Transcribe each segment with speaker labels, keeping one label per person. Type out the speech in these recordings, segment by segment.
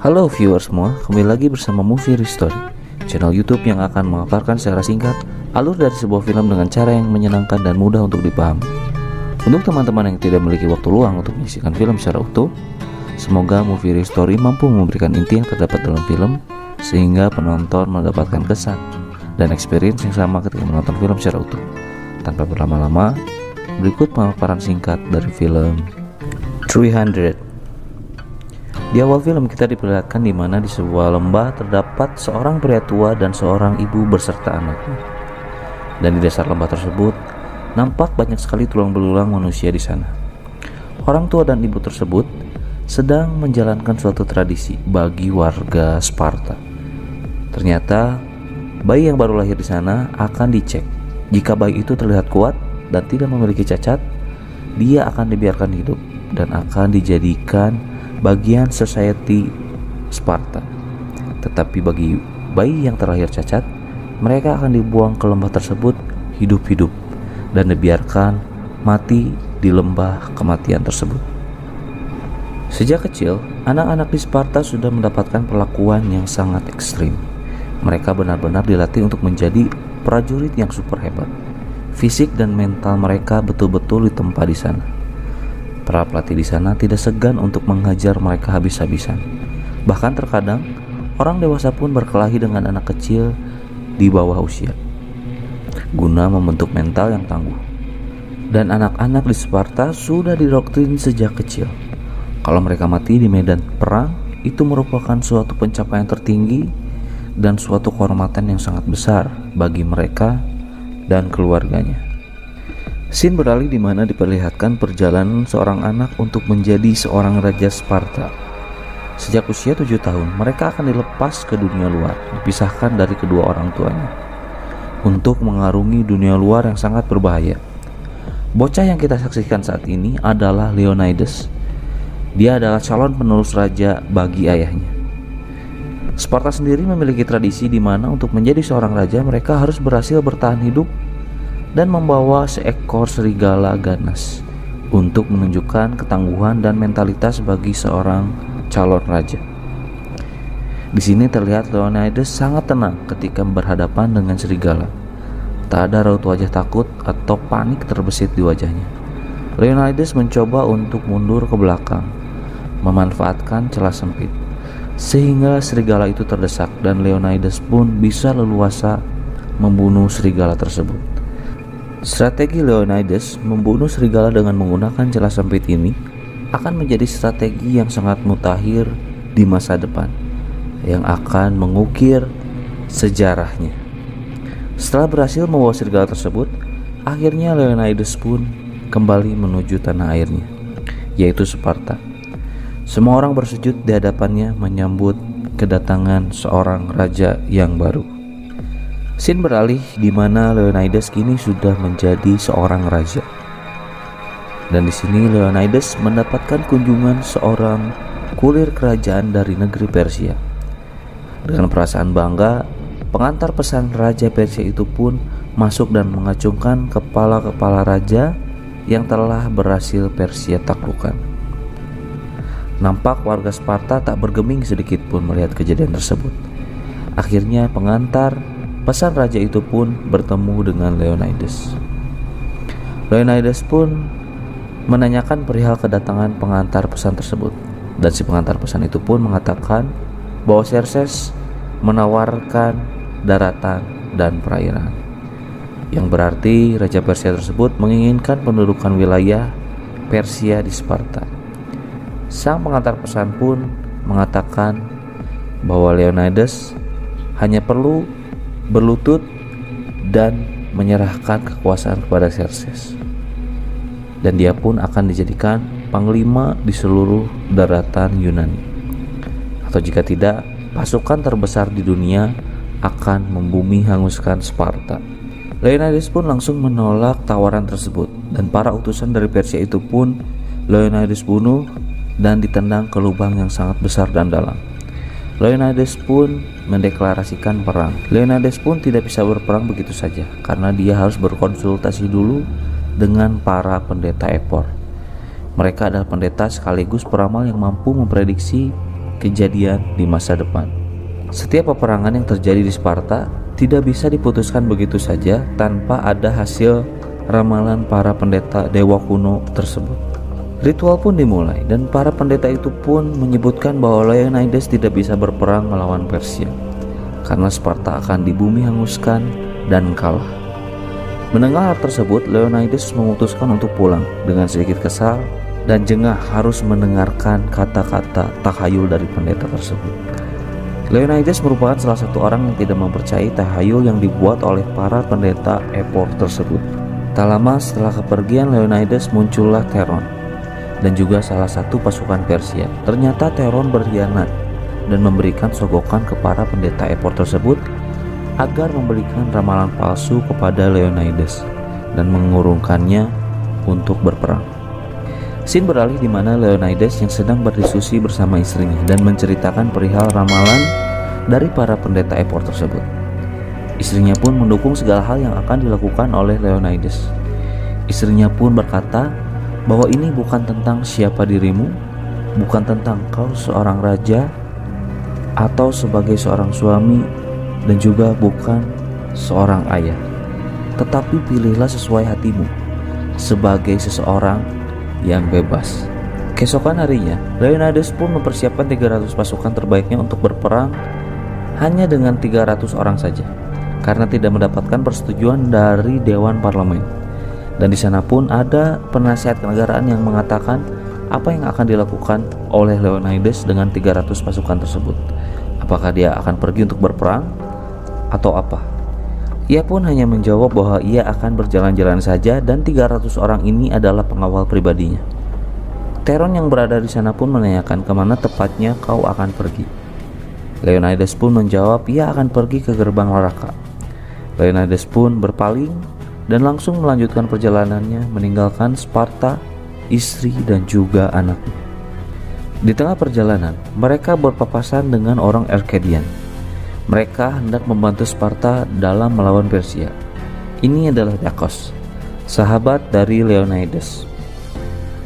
Speaker 1: Halo viewers semua, kembali lagi bersama Movie Story, channel YouTube yang akan memaparkan secara singkat alur dari sebuah film dengan cara yang menyenangkan dan mudah untuk dipahami. Untuk teman-teman yang tidak memiliki waktu luang untuk menyaksikan film secara utuh, semoga Movie Story mampu memberikan inti yang terdapat dalam film sehingga penonton mendapatkan kesan dan experience yang sama ketika menonton film secara utuh. Tanpa berlama-lama, berikut pemaparan singkat dari film 300. Di awal film kita diperlihatkan di mana di sebuah lembah terdapat seorang pria tua dan seorang ibu beserta anaknya. Dan di dasar lembah tersebut nampak banyak sekali tulang belulang manusia di sana. Orang tua dan ibu tersebut sedang menjalankan suatu tradisi bagi warga Sparta. Ternyata bayi yang baru lahir di sana akan dicek. Jika bayi itu terlihat kuat dan tidak memiliki cacat, dia akan dibiarkan hidup dan akan dijadikan bagian society Sparta. Tetapi bagi bayi yang terlahir cacat, mereka akan dibuang ke lembah tersebut hidup-hidup dan dibiarkan mati di lembah kematian tersebut. Sejak kecil, anak-anak di Sparta sudah mendapatkan perlakuan yang sangat ekstrim. Mereka benar-benar dilatih untuk menjadi prajurit yang super hebat. Fisik dan mental mereka betul-betul ditempa di sana. Para pelatih di sana tidak segan untuk menghajar mereka habis-habisan. Bahkan terkadang orang dewasa pun berkelahi dengan anak kecil di bawah usia, guna membentuk mental yang tangguh. Dan anak-anak di Sparta sudah didoktrin sejak kecil. Kalau mereka mati di medan perang, itu merupakan suatu pencapaian tertinggi dan suatu kehormatan yang sangat besar bagi mereka dan keluarganya. Scene beralih di mana diperlihatkan perjalanan seorang anak untuk menjadi seorang raja Sparta. Sejak usia 7 tahun, mereka akan dilepas ke dunia luar, dipisahkan dari kedua orang tuanya, untuk mengarungi dunia luar yang sangat berbahaya. Bocah yang kita saksikan saat ini adalah Leonidas. Dia adalah calon penerus raja bagi ayahnya. Sparta sendiri memiliki tradisi di mana untuk menjadi seorang raja mereka harus berhasil bertahan hidup dan membawa seekor serigala ganas untuk menunjukkan ketangguhan dan mentalitas bagi seorang calon raja. Di sini terlihat Leonidas sangat tenang ketika berhadapan dengan serigala. Tak ada raut wajah takut atau panik terbesit di wajahnya. Leonidas mencoba untuk mundur ke belakang, memanfaatkan celah sempit, sehingga serigala itu terdesak dan Leonidas pun bisa leluasa membunuh serigala tersebut. Strategi Leonidas membunuh serigala dengan menggunakan celah sempit ini akan menjadi strategi yang sangat mutakhir di masa depan, yang akan mengukir sejarahnya. Setelah berhasil membawa serigala tersebut, akhirnya Leonidas pun kembali menuju tanah airnya, yaitu Sparta. Semua orang bersujud di hadapannya menyambut kedatangan seorang raja yang baru. Scene beralih di mana Leonidas kini sudah menjadi seorang raja. Dan di sini Leonidas mendapatkan kunjungan seorang kurir kerajaan dari negeri Persia. Dengan perasaan bangga, pengantar pesan raja Persia itu pun masuk dan mengacungkan kepala-kepala raja yang telah berhasil Persia taklukkan. Nampak warga Sparta tak bergeming sedikit pun melihat kejadian tersebut. Akhirnya pengantar pesan raja itu pun bertemu dengan Leonidas. Leonidas pun menanyakan perihal kedatangan pengantar pesan tersebut, dan si pengantar pesan itu pun mengatakan bahwa Xerxes menawarkan daratan dan perairan, yang berarti raja Persia tersebut menginginkan pendudukan wilayah Persia di Sparta. Sang pengantar pesan pun mengatakan bahwa Leonidas hanya perlu berlutut dan menyerahkan kekuasaan kepada Xerxes, dan dia pun akan dijadikan panglima di seluruh daratan Yunani, atau jika tidak, pasukan terbesar di dunia akan membumi hanguskan Sparta. Leonidas pun langsung menolak tawaran tersebut, dan para utusan dari Persia itu pun Leonidas bunuh dan ditendang ke lubang yang sangat besar dan dalam. Leonidas pun mendeklarasikan perang. Leonidas pun tidak bisa berperang begitu saja, karena dia harus berkonsultasi dulu dengan para pendeta Epor. Mereka adalah pendeta sekaligus peramal yang mampu memprediksi kejadian di masa depan. Setiap peperangan yang terjadi di Sparta tidak bisa diputuskan begitu saja tanpa ada hasil ramalan para pendeta dewa kuno tersebut. Ritual pun dimulai dan para pendeta itu pun menyebutkan bahwa Leonidas tidak bisa berperang melawan Persia karena Sparta akan di bumi hanguskan dan kalah. Mendengar hal tersebut, Leonidas memutuskan untuk pulang dengan sedikit kesal dan jengah harus mendengarkan kata-kata takhayul dari pendeta tersebut. Leonidas merupakan salah satu orang yang tidak mempercayai takhayul yang dibuat oleh para pendeta Epor tersebut. Tak lama setelah kepergian Leonidas muncullah Theron dan juga salah satu pasukan Persia. Ternyata Theron berkhianat dan memberikan sogokan kepada pendeta Epor tersebut agar memberikan ramalan palsu kepada Leonidas dan mengurungkannya untuk berperang. Scene beralih di mana Leonidas yang sedang berdiskusi bersama istrinya dan menceritakan perihal ramalan dari para pendeta Epor tersebut. Istrinya pun mendukung segala hal yang akan dilakukan oleh Leonidas. Istrinya pun berkata bahwa ini bukan tentang siapa dirimu, bukan tentang kau seorang raja atau sebagai seorang suami, dan juga bukan seorang ayah, tetapi pilihlah sesuai hatimu sebagai seseorang yang bebas. Keesokan harinya, Leonidas pun mempersiapkan 300 pasukan terbaiknya untuk berperang hanya dengan 300 orang saja, karena tidak mendapatkan persetujuan dari Dewan Parlemen. Dan di sana pun ada penasihat kenegaraan yang mengatakan apa yang akan dilakukan oleh Leonidas dengan 300 pasukan tersebut. Apakah dia akan pergi untuk berperang atau apa? Ia pun hanya menjawab bahwa ia akan berjalan-jalan saja dan 300 orang ini adalah pengawal pribadinya. Theron yang berada di sana pun menanyakan kemana tepatnya kau akan pergi. Leonidas pun menjawab ia akan pergi ke gerbang neraka. Leonidas pun berpaling dan langsung melanjutkan perjalanannya meninggalkan Sparta, istri dan juga anaknya. Di tengah perjalanan, mereka berpapasan dengan orang Arcadian. Mereka hendak membantu Sparta dalam melawan Persia. Ini adalah Dakos, sahabat dari Leonidas.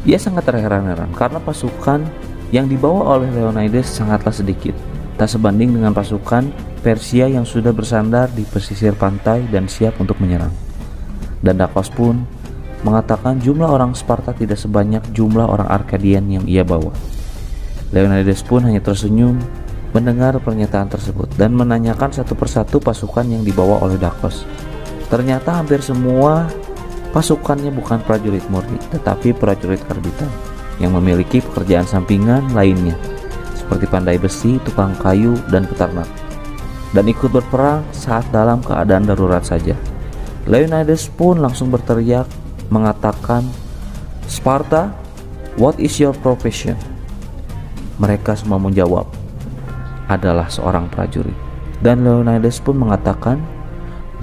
Speaker 1: Ia sangat terheran-heran karena pasukan yang dibawa oleh Leonidas sangatlah sedikit, tak sebanding dengan pasukan Persia yang sudah bersandar di pesisir pantai dan siap untuk menyerang. Dan Dakos pun mengatakan jumlah orang Sparta tidak sebanyak jumlah orang Arcadian yang ia bawa. Leonidas pun hanya tersenyum mendengar pernyataan tersebut dan menanyakan satu persatu pasukan yang dibawa oleh Dakos. Ternyata hampir semua pasukannya bukan prajurit murni, tetapi prajurit karbitan yang memiliki pekerjaan sampingan lainnya seperti pandai besi, tukang kayu, dan peternak, dan ikut berperang saat dalam keadaan darurat saja. Leonidas pun langsung berteriak mengatakan, "Sparta, what is your profession?" Mereka semua menjawab, adalah seorang prajurit. Dan Leonidas pun mengatakan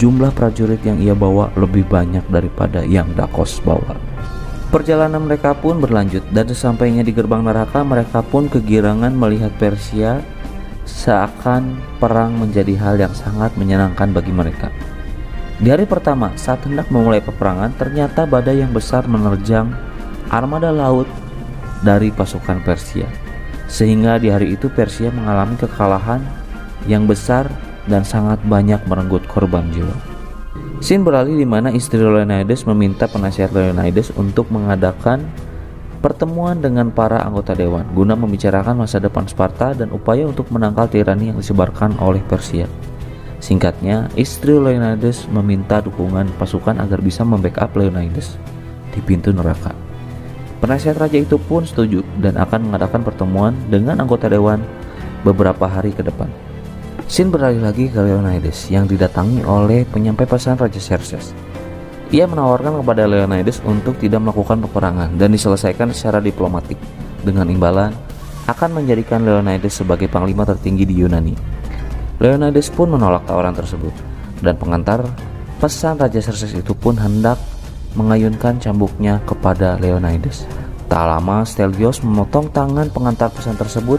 Speaker 1: jumlah prajurit yang ia bawa lebih banyak daripada yang Dakos bawa. Perjalanan mereka pun berlanjut dan sesampainya di gerbang neraka mereka pun kegirangan melihat Persia, seakan perang menjadi hal yang sangat menyenangkan bagi mereka. Di hari pertama saat hendak memulai peperangan, ternyata badai yang besar menerjang armada laut dari pasukan Persia, sehingga di hari itu Persia mengalami kekalahan yang besar dan sangat banyak merenggut korban jiwa. Scene beralih di mana istri Leonidas meminta penasihat Leonidas untuk mengadakan pertemuan dengan para anggota dewan guna membicarakan masa depan Sparta dan upaya untuk menangkal tirani yang disebarkan oleh Persia. Singkatnya, istri Leonidas meminta dukungan pasukan agar bisa membackup Leonidas di pintu neraka. Penasihat raja itu pun setuju dan akan mengadakan pertemuan dengan anggota dewan beberapa hari ke depan. Scene beralih lagi ke Leonidas yang didatangi oleh penyampai pesan Raja Xerxes. Ia menawarkan kepada Leonidas untuk tidak melakukan peperangan dan diselesaikan secara diplomatik dengan imbalan akan menjadikan Leonidas sebagai panglima tertinggi di Yunani. Leonidas pun menolak tawaran tersebut dan pengantar pesan Raja Xerxes itu pun hendak mengayunkan cambuknya kepada Leonidas. Tak lama Stelios memotong tangan pengantar pesan tersebut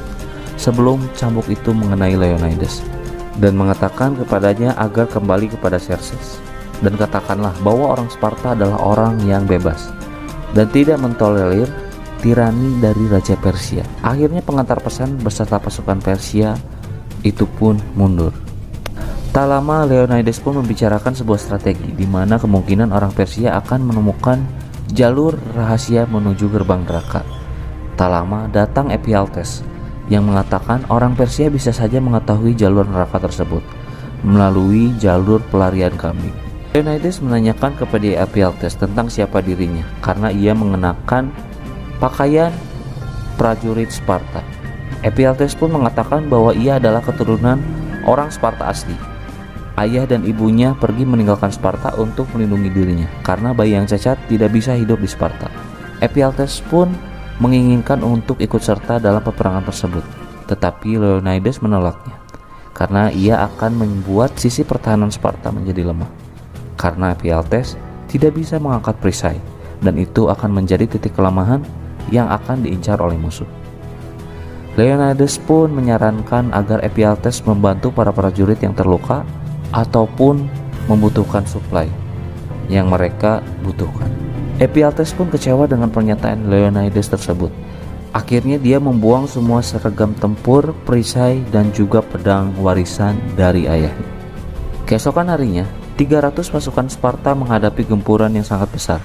Speaker 1: sebelum cambuk itu mengenai Leonidas dan mengatakan kepadanya agar kembali kepada Xerxes dan katakanlah bahwa orang Sparta adalah orang yang bebas dan tidak mentolerir tirani dari Raja Persia. Akhirnya pengantar pesan beserta pasukan Persia itu pun mundur. Tak lama Leonidas pun membicarakan sebuah strategi di mana kemungkinan orang Persia akan menemukan jalur rahasia menuju gerbang neraka. Tak lama datang Ephialtes yang mengatakan orang Persia bisa saja mengetahui jalur neraka tersebut melalui jalur pelarian kambing. Leonidas menanyakan kepada Ephialtes tentang siapa dirinya karena ia mengenakan pakaian prajurit Sparta. Ephialtes pun mengatakan bahwa ia adalah keturunan orang Sparta asli. Ayah dan ibunya pergi meninggalkan Sparta untuk melindungi dirinya karena bayi yang cacat tidak bisa hidup di Sparta. Ephialtes pun menginginkan untuk ikut serta dalam peperangan tersebut, tetapi Leonidas menolaknya karena ia akan membuat sisi pertahanan Sparta menjadi lemah. Karena Ephialtes tidak bisa mengangkat perisai dan itu akan menjadi titik kelemahan yang akan diincar oleh musuh. Leonidas pun menyarankan agar Ephialtes membantu para prajurit yang terluka ataupun membutuhkan suplai yang mereka butuhkan. Ephialtes pun kecewa dengan pernyataan Leonidas tersebut. Akhirnya dia membuang semua seragam tempur, perisai, dan juga pedang warisan dari ayahnya. Keesokan harinya, 300 pasukan Sparta menghadapi gempuran yang sangat besar.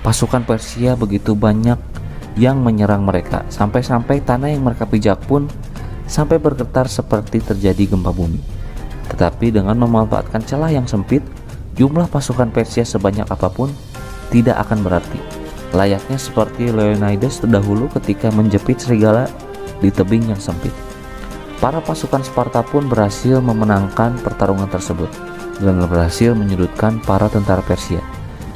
Speaker 1: Pasukan Persia begitu banyak yang menyerang mereka, sampai-sampai tanah yang mereka pijak pun sampai bergetar seperti terjadi gempa bumi. Tetapi dengan memanfaatkan celah yang sempit, jumlah pasukan Persia sebanyak apapun tidak akan berarti. Layaknya seperti Leonidas terdahulu ketika menjepit serigala di tebing yang sempit. Para pasukan Sparta pun berhasil memenangkan pertarungan tersebut dan berhasil menyudutkan para tentara Persia.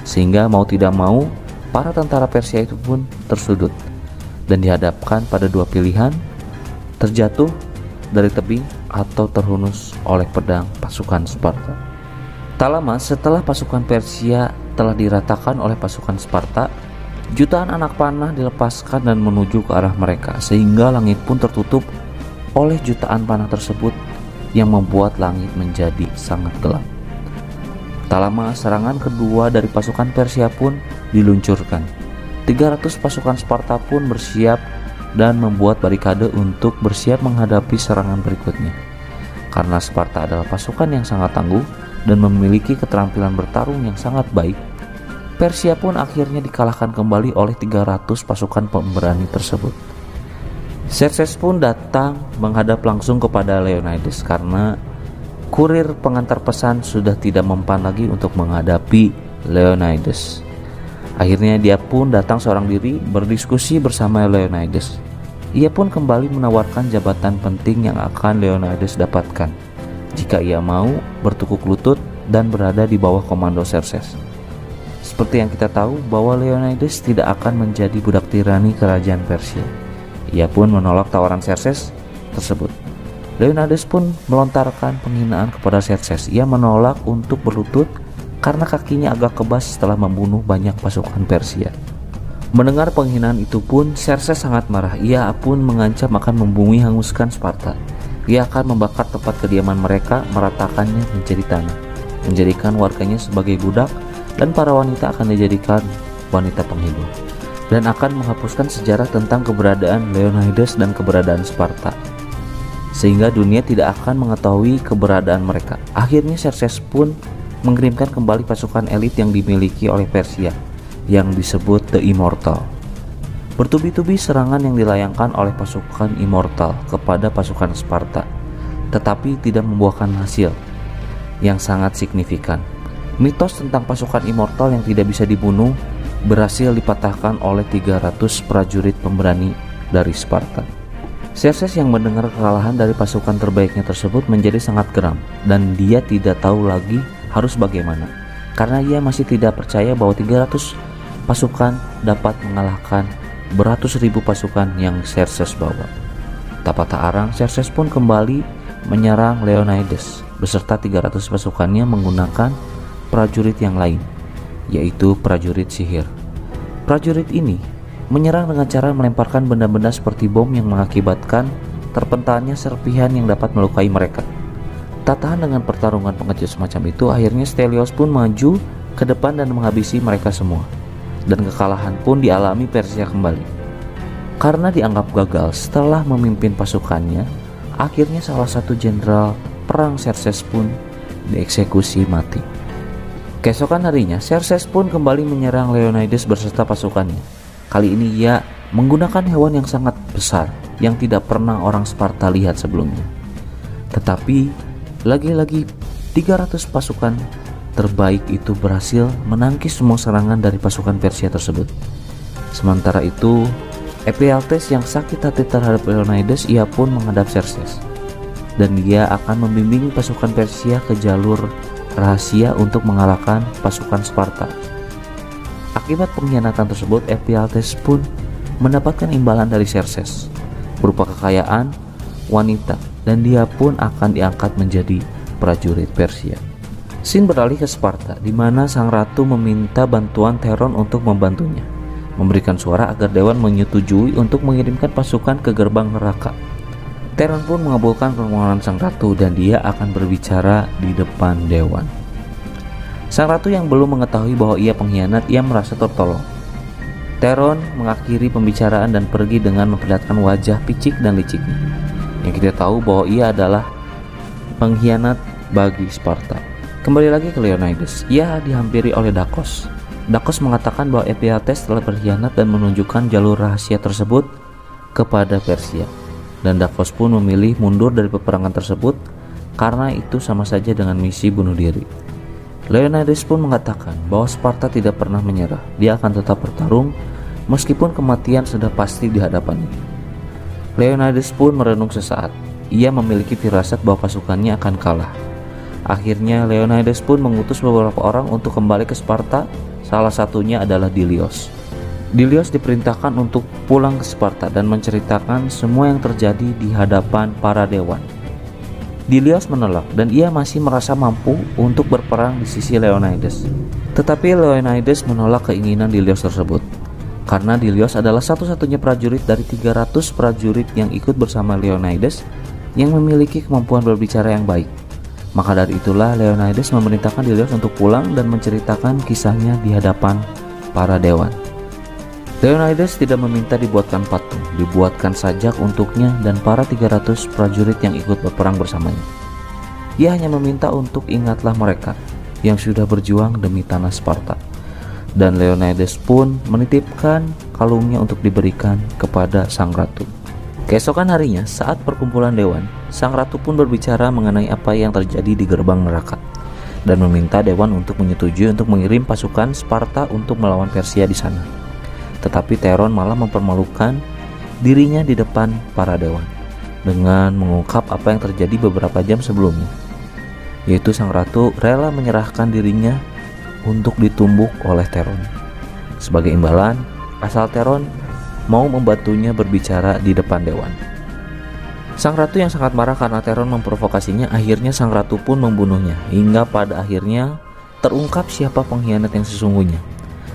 Speaker 1: Sehingga mau tidak mau, para tentara Persia itu pun tersudut dan dihadapkan pada dua pilihan, terjatuh dari tebing atau terhunus oleh pedang pasukan Sparta. Tak lama setelah pasukan Persia telah diratakan oleh pasukan Sparta, jutaan anak panah dilepaskan dan menuju ke arah mereka, sehingga langit pun tertutup oleh jutaan panah tersebut yang membuat langit menjadi sangat gelap. Tak lama serangan kedua dari pasukan Persia pun diluncurkan. 300 pasukan Sparta pun bersiap dan membuat barikade untuk bersiap menghadapi serangan berikutnya. Karena Sparta adalah pasukan yang sangat tangguh dan memiliki keterampilan bertarung yang sangat baik, Persia pun akhirnya dikalahkan kembali oleh 300 pasukan pemberani tersebut. Xerxes pun datang menghadap langsung kepada Leonidas karena kurir pengantar pesan sudah tidak mempan lagi untuk menghadapi Leonidas. Akhirnya dia pun datang seorang diri berdiskusi bersama Leonidas. Ia pun kembali menawarkan jabatan penting yang akan Leonidas dapatkan jika ia mau bertukuk lutut dan berada di bawah komando Xerxes. Seperti yang kita tahu bahwa Leonidas tidak akan menjadi budak tirani kerajaan Persia. Ia pun menolak tawaran Xerxes tersebut. Leonidas pun melontarkan penghinaan kepada Xerxes. Ia menolak untuk berlutut karena kakinya agak kebas setelah membunuh banyak pasukan Persia. Mendengar penghinaan itu pun Xerxes sangat marah. Ia pun mengancam akan membumi hanguskan Sparta. Ia akan membakar tempat kediaman mereka, meratakannya menjadi tanah, menjadikan warganya sebagai budak, dan para wanita akan dijadikan wanita penghibur, dan akan menghapuskan sejarah tentang keberadaan Leonidas dan keberadaan Sparta, sehingga dunia tidak akan mengetahui keberadaan mereka. Akhirnya Xerxes pun mengirimkan kembali pasukan elit yang dimiliki oleh Persia yang disebut The Immortal. Bertubi-tubi serangan yang dilayangkan oleh pasukan Immortal kepada pasukan Sparta, tetapi tidak membuahkan hasil yang sangat signifikan. Mitos tentang pasukan Immortal yang tidak bisa dibunuh berhasil dipatahkan oleh 300 prajurit pemberani dari Sparta. Xerxes yang mendengar kekalahan dari pasukan terbaiknya tersebut menjadi sangat geram, dan dia tidak tahu lagi harus bagaimana, karena ia masih tidak percaya bahwa 300 pasukan dapat mengalahkan beratus ribu pasukan yang Xerxes bawa. Tak patah arang, Xerxes pun kembali menyerang Leonidas beserta 300 pasukannya menggunakan prajurit yang lain, yaitu prajurit sihir. Prajurit ini menyerang dengan cara melemparkan benda-benda seperti bom yang mengakibatkan terpentalnya serpihan yang dapat melukai mereka. Tak tahan dengan pertarungan pengecut semacam itu, akhirnya Stelios pun maju ke depan dan menghabisi mereka semua, dan kekalahan pun dialami Persia kembali. Karena dianggap gagal setelah memimpin pasukannya, akhirnya salah satu jenderal perang Xerxes pun dieksekusi mati. Keesokan harinya, Xerxes pun kembali menyerang Leonidas beserta pasukannya. Kali ini ia menggunakan hewan yang sangat besar yang tidak pernah orang Sparta lihat sebelumnya. Tetapi lagi-lagi 300 pasukan terbaik itu berhasil menangkis semua serangan dari pasukan Persia tersebut. Sementara itu, Ephialtes yang sakit hati terhadap Leonidas, ia pun menghadap Xerxes dan dia akan membimbing pasukan Persia ke jalur rahasia untuk mengalahkan pasukan Sparta. Akibat pengkhianatan tersebut, Ephialtes pun mendapatkan imbalan dari Xerxes berupa kekayaan, wanita, dan dia pun akan diangkat menjadi prajurit Persia. Scene beralih ke Sparta, di mana sang ratu meminta bantuan Theron untuk membantunya, memberikan suara agar dewan menyetujui untuk mengirimkan pasukan ke gerbang neraka. Theron pun mengabulkan permohonan sang ratu dan dia akan berbicara di depan dewan. Sang ratu yang belum mengetahui bahwa ia pengkhianat, ia merasa tertolong. Theron mengakhiri pembicaraan dan pergi dengan memperlihatkan wajah picik dan liciknya, yang kita tahu bahwa ia adalah pengkhianat bagi Sparta. Kembali lagi ke Leonidas, ia dihampiri oleh Dakos. Dakos mengatakan bahwa Ephialtes telah berkhianat dan menunjukkan jalur rahasia tersebut kepada Persia, dan Dakos pun memilih mundur dari peperangan tersebut karena itu sama saja dengan misi bunuh diri. Leonidas pun mengatakan bahwa Sparta tidak pernah menyerah, dia akan tetap bertarung meskipun kematian sudah pasti di hadapannya. Leonidas pun merenung sesaat, ia memiliki firasat bahwa pasukannya akan kalah. Akhirnya Leonidas pun mengutus beberapa orang untuk kembali ke Sparta. Salah satunya adalah Dilios. Dilios diperintahkan untuk pulang ke Sparta dan menceritakan semua yang terjadi di hadapan para dewan. Dilios menolak dan ia masih merasa mampu untuk berperang di sisi Leonidas. Tetapi Leonidas menolak keinginan Dilios tersebut, karena Dilios adalah satu-satunya prajurit dari 300 prajurit yang ikut bersama Leonidas yang memiliki kemampuan berbicara yang baik. Maka dari itulah Leonidas memerintahkan Dilios untuk pulang dan menceritakan kisahnya di hadapan para dewan. Leonidas tidak meminta dibuatkan patung, dibuatkan sajak untuknya dan para 300 prajurit yang ikut berperang bersamanya. Ia hanya meminta untuk ingatlah mereka yang sudah berjuang demi tanah Sparta. Dan Leonidas pun menitipkan kalungnya untuk diberikan kepada sang ratu. Keesokan harinya, saat perkumpulan dewan, sang ratu pun berbicara mengenai apa yang terjadi di gerbang neraka dan meminta dewan untuk menyetujui untuk mengirim pasukan Sparta untuk melawan Persia di sana. Tetapi Theron malah mempermalukan dirinya di depan para dewan dengan mengungkap apa yang terjadi beberapa jam sebelumnya, yaitu sang ratu rela menyerahkan dirinya untuk ditumbuk oleh Theron. Sebagai imbalan, asal Theron mau membantunya berbicara di depan dewan. Sang ratu yang sangat marah karena Theron memprovokasinya, akhirnya sang ratu pun membunuhnya, hingga pada akhirnya terungkap siapa pengkhianat yang sesungguhnya.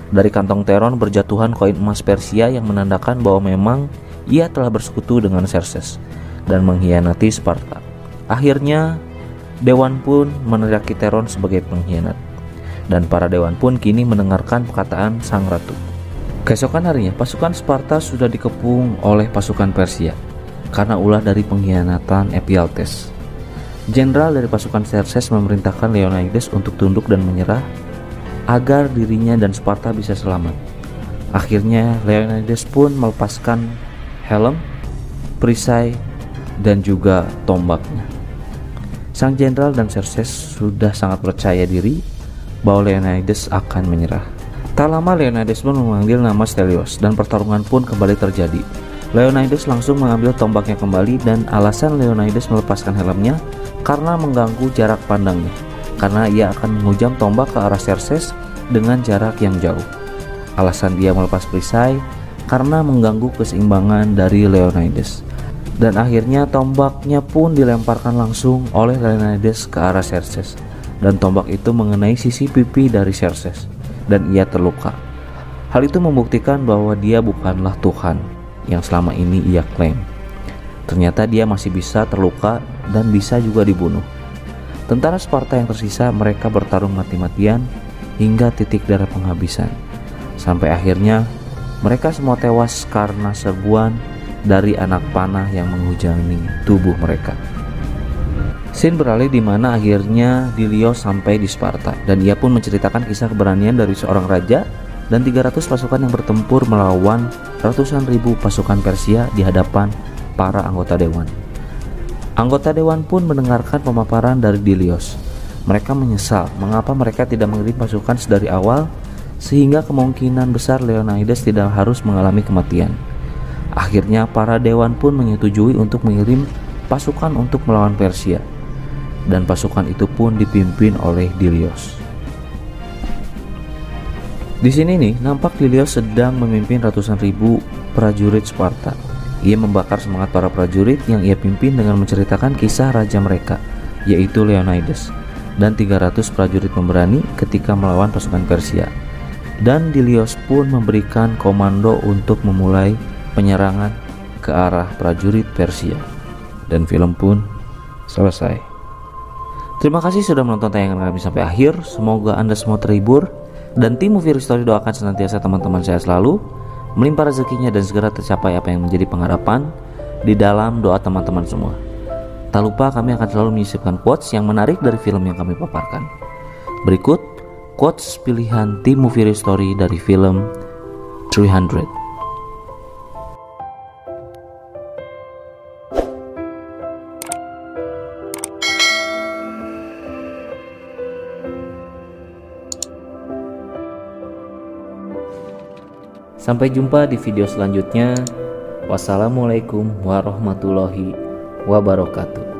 Speaker 1: Dari kantong Theron berjatuhan koin emas Persia yang menandakan bahwa memang ia telah bersekutu dengan Xerxes dan mengkhianati Sparta. Akhirnya dewan pun meneriaki Theron sebagai pengkhianat, dan para dewan pun kini mendengarkan perkataan sang ratu. Keesokan harinya, pasukan Sparta sudah dikepung oleh pasukan Persia karena ulah dari pengkhianatan Ephialtes. Jenderal dari pasukan Xerxes memerintahkan Leonidas untuk tunduk dan menyerah agar dirinya dan Sparta bisa selamat. Akhirnya Leonidas pun melepaskan helm, perisai, dan juga tombaknya. Sang jenderal dan Xerxes sudah sangat percaya diri bahwa Leonidas akan menyerah. Tak lama Leonidas pun memanggil nama Stelios dan pertarungan pun kembali terjadi. Leonidas langsung mengambil tombaknya kembali dan alasan Leonidas melepaskan helmnya karena mengganggu jarak pandangnya, karena ia akan menghujam tombak ke arah Xerxes dengan jarak yang jauh. Alasan dia melepas perisai karena mengganggu keseimbangan dari Leonidas. Dan akhirnya tombaknya pun dilemparkan langsung oleh Leonidas ke arah Xerxes, dan tombak itu mengenai sisi pipi dari Xerxes dan ia terluka. Hal itu membuktikan bahwa dia bukanlah Tuhan yang selama ini ia klaim. Ternyata dia masih bisa terluka dan bisa juga dibunuh. Tentara Sparta yang tersisa, mereka bertarung mati-matian hingga titik darah penghabisan, sampai akhirnya Mereka semua tewas karena serbuan dari anak panah yang menghujani tubuh mereka. Scene beralih di mana akhirnya Dilios sampai di Sparta, dan ia pun menceritakan kisah keberanian dari seorang raja dan 300 pasukan yang bertempur melawan ratusan ribu pasukan Persia di hadapan para anggota dewan. Anggota dewan pun mendengarkan pemaparan dari Dilios. Mereka menyesal mengapa mereka tidak mengirim pasukan sedari awal, sehingga kemungkinan besar Leonidas tidak harus mengalami kematian. Akhirnya para dewan pun menyetujui untuk mengirim pasukan untuk melawan Persia, dan pasukan itu pun dipimpin oleh Dilios. Di sini nih nampak Dilios sedang memimpin ratusan ribu prajurit Sparta. Ia membakar semangat para prajurit yang ia pimpin dengan menceritakan kisah raja mereka, yaitu Leonidas, dan 300 prajurit pemberani ketika melawan pasukan Persia. Dan Dilios pun memberikan komando untuk memulai penyerangan ke arah prajurit Persia. Dan film pun selesai. Terima kasih sudah menonton tayangan kami sampai akhir. Semoga Anda semua terhibur, dan tim Movie Story doakan senantiasa teman-teman saya selalu melimpah rezekinya dan segera tercapai apa yang menjadi pengharapan di dalam doa teman-teman semua. Tak lupa kami akan selalu menyisipkan quotes yang menarik dari film yang kami paparkan. Berikut quotes pilihan tim Movie Story dari film 300. Sampai jumpa di video selanjutnya. Wassalamualaikum warahmatullahi wabarakatuh.